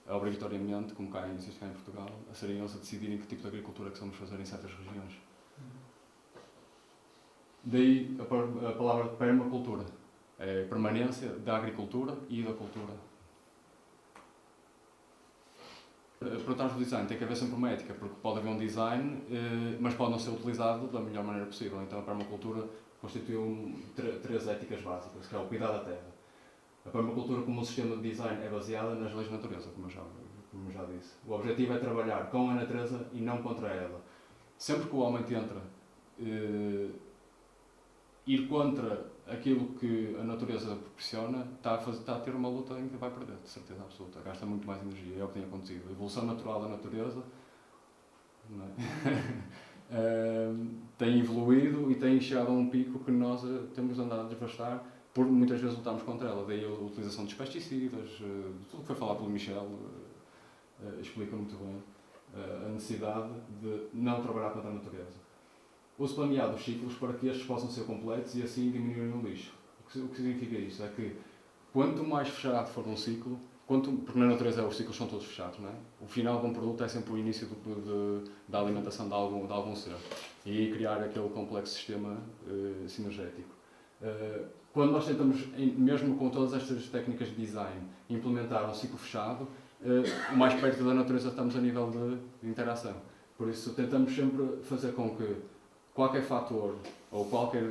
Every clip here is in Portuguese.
obrigatoriamente, como existe cá em Portugal, a serem eles a decidirem que tipo de agricultura que vamos fazer em certas regiões. Daí a palavra permacultura. É a permanência da agricultura e da cultura. Para trás do design tem que haver sempre uma ética, porque pode haver um design, mas pode não ser utilizado da melhor maneira possível. Então a permacultura constitui três éticas básicas, que é o cuidado da terra. A permacultura como um sistema de design é baseada nas leis da natureza, como eu já disse. O objetivo é trabalhar com a natureza e não contra ela. Sempre que o homem tenta ir contra aquilo que a natureza proporciona, está a ter uma luta em que vai perder, de certeza absoluta. Gasta muito mais energia, é o que tem acontecido. A evolução natural da natureza não é? Tem evoluído e tem chegado a um pico que nós temos andado a devastar, por muitas vezes lutamos contra ela. Daí a utilização dos pesticidas, tudo que foi falado pelo Michel explica muito bem a necessidade de não trabalhar contra a natureza. Uso planeado dos ciclos para que estes possam ser completos e assim diminuírem o lixo. O que significa isto? É que quanto mais fechado for um ciclo, porque na natureza os ciclos são todos fechados, não é? O final de um produto é sempre o início da alimentação de algum ser. E aí criar aquele complexo sistema sinergético. Quando nós tentamos, mesmo com todas estas técnicas de design, implementar um ciclo fechado, o mais perto da natureza estamos a nível de interação. Por isso tentamos sempre fazer com que qualquer fator ou qualquer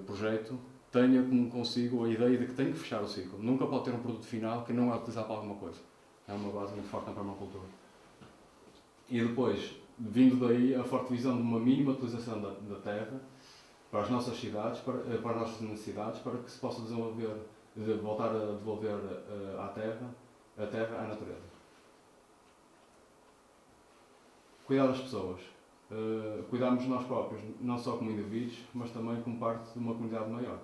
projeto tenha consigo a ideia de que tem que fechar o ciclo. Nunca pode ter um produto final que não é utilizado para alguma coisa. É uma base muito forte na permacultura. E depois, vindo daí, a forte visão de uma mínima utilização da terra para as nossas cidades, para as nossas necessidades, para que se possa voltar a devolver a terra à natureza. Cuidar das pessoas. Cuidarmos de nós próprios, não só como indivíduos, mas também como parte de uma comunidade maior.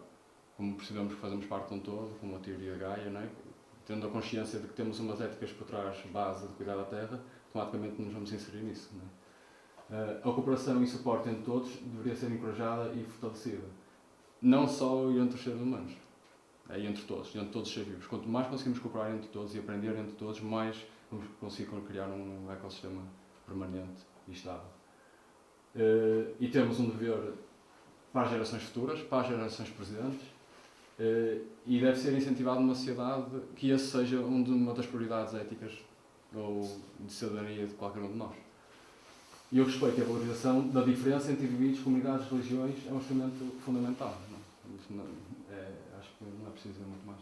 Como percebemos que fazemos parte de um todo, como a teoria de Gaia, não é? Tendo a consciência de que temos umas éticas por trás, base de cuidar da terra, automaticamente nos vamos inserir nisso. Não é? A cooperação e suporte entre todos deveria ser encorajada e fortalecida. Não só entre os seres humanos, é entre todos os seres vivos. Quanto mais conseguimos cooperar entre todos e aprender entre todos, mais vamos conseguir criar um ecossistema permanente e estável. E temos um dever para as gerações futuras, para as gerações presentes, e deve ser incentivado numa sociedade que esse seja uma das prioridades éticas ou de cidadania de qualquer um de nós. E o respeito e a valorização da diferença entre indivíduos, comunidades e religiões é um instrumento fundamental. Acho que não é preciso dizer muito mais.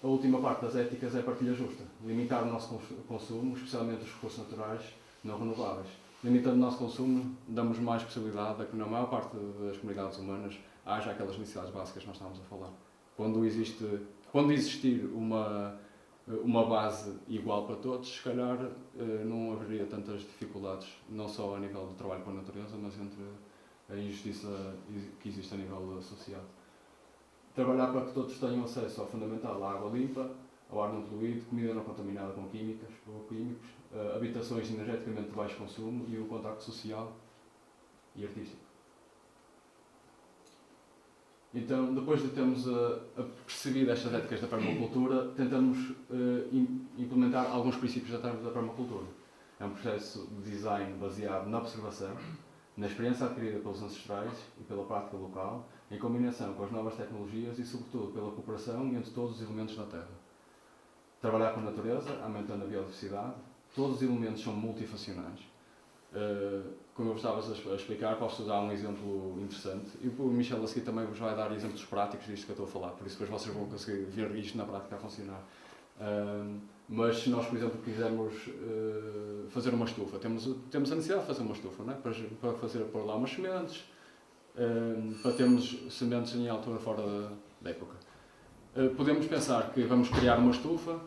A última parte das éticas é a partilha justa. Limitar o nosso consumo, especialmente os recursos naturais não renováveis. Limitando o nosso consumo, damos mais possibilidade a que na maior parte das comunidades humanas haja aquelas necessidades básicas que nós estávamos a falar. Quando existir uma base igual para todos, se calhar não haveria tantas dificuldades, não só a nível do trabalho com a natureza, mas entre a injustiça que existe a nível associado. Trabalhar para que todos tenham acesso ao fundamental, à água limpa, ao ar não poluído, comida não contaminada com químicos, habitações energeticamente de baixo consumo e o contacto social e artístico. Então, depois de termos percebido estas éticas da permacultura, tentamos implementar alguns princípios da permacultura. É um processo de design baseado na observação, na experiência adquirida pelos ancestrais e pela prática local, em combinação com as novas tecnologias e, sobretudo, pela cooperação entre todos os elementos da Terra. Trabalhar com a natureza, aumentando a biodiversidade. Todos os elementos são multifuncionais. Como eu estava a explicar, posso dar um exemplo interessante. E o Michel a seguir também vos vai dar exemplos práticos disto que eu estou a falar, por isso depois vocês vão conseguir ver isto na prática a funcionar. Mas se nós, por exemplo, quisermos fazer uma estufa, temos a necessidade de fazer uma estufa, não é? para pôr lá umas sementes, para termos sementes em altura fora da época. Podemos pensar que vamos criar uma estufa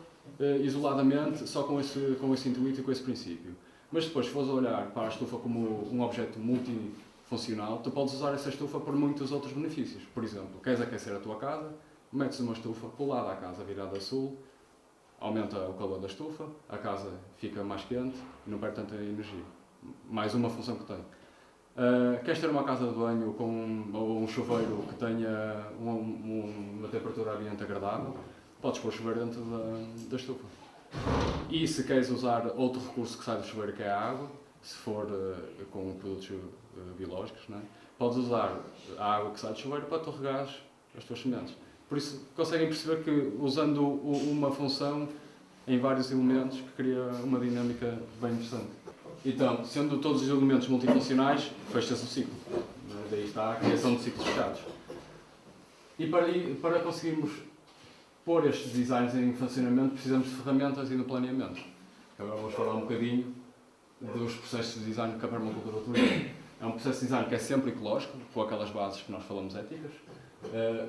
isoladamente, só com esse intuito e com esse princípio. Mas depois, se fores olhar para a estufa como um objeto multifuncional, tu podes usar essa estufa por muitos outros benefícios. Por exemplo, queres aquecer a tua casa, metes uma estufa para o lado da casa virada a sul, aumenta o calor da estufa, a casa fica mais quente e não perde tanta energia. Mais uma função que tem. Queres ter uma casa de banho ou um chuveiro que tenha uma temperatura ambiente agradável? podes pôr chuveiro dentro da estufa. E se queres usar outro recurso que sai do chuveiro, que é a água, se for com produtos biológicos, não é? Podes usar a água que sai do chuveiro para tu regares as tuas sementes. Por isso, conseguem perceber que usando uma função em vários elementos, que cria uma dinâmica bem interessante. Então, sendo todos os elementos multifuncionais, fecha-se o ciclo. Daí está a criação de ciclos fechados. E para conseguirmos pôr estes designs em funcionamento, precisamos de ferramentas e de planeamento. Agora vamos falar um bocadinho dos processos de design que a permacultura utiliza. É um processo de design que é sempre ecológico, com aquelas bases que nós falamos éticas,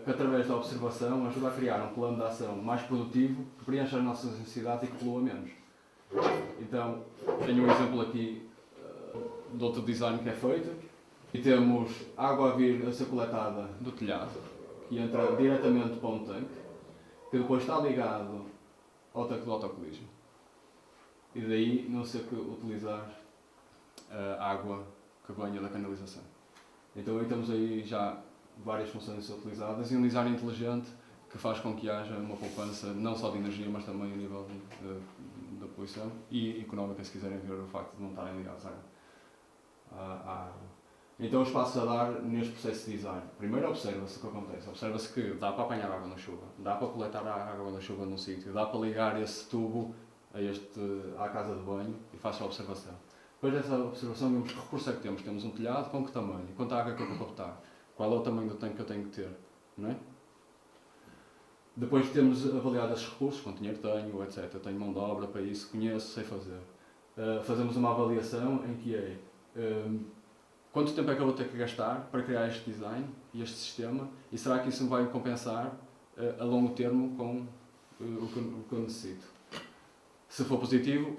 que através da observação ajuda a criar um plano de ação mais produtivo, que preencha as nossas necessidades e que polua menos. Então, tenho um exemplo aqui de outro design que é feito, e temos água a vir a ser coletada do telhado, que entra diretamente para um tanque, que depois está ligado ao tanque do autocolismo. E daí não sei que utilizar a água que venha da canalização. Então aí temos aí já várias funções a ser utilizadas e um design inteligente que faz com que haja uma poupança não só de energia, mas também a nível da poluição e económica, se quiserem ver o facto de não estarem ligados à água. Então os passos a dar neste processo de design. Primeiro observa-se o que acontece. Observa-se que dá para apanhar água na chuva, dá para coletar a água na chuva num sítio, dá para ligar esse tubo à casa de banho e faz a observação. Depois dessa observação vemos que recurso é que temos. Temos um telhado, com que tamanho? Quanta água é que eu vou captar? Qual é o tamanho do tanque que eu tenho que ter? Não é? Depois temos avaliado esses recursos, quanto dinheiro tenho, etc. Eu tenho mão de obra para isso, conheço, sei fazer. Fazemos uma avaliação em que é quanto tempo é que eu vou ter que gastar para criar este design e este sistema e será que isso me vai compensar a longo termo com o que eu necessito? Se for positivo,